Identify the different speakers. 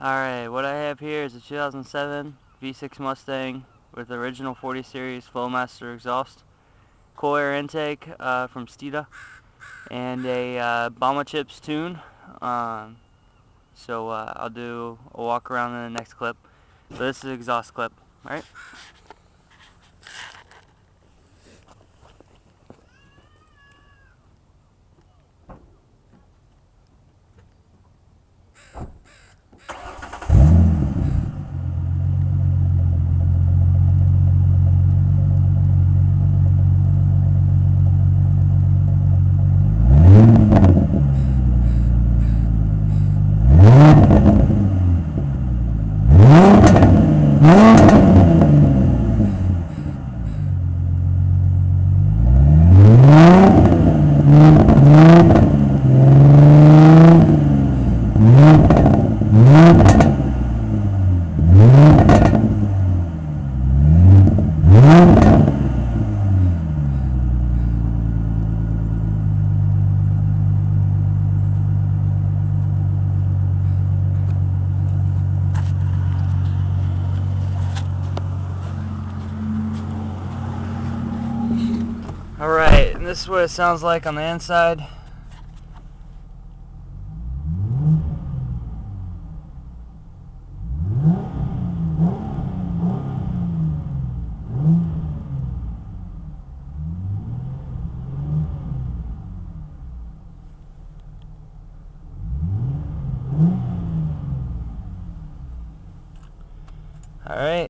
Speaker 1: Alright, what I have here is a 2007 V6 Mustang with the original 40 series Flowmaster exhaust, cool air intake from Steeda, and a Bama chips tune. I'll do a walk around in the next clip. So this is the exhaust clip, alright? Alright, and this is what it sounds like on the inside. Alright.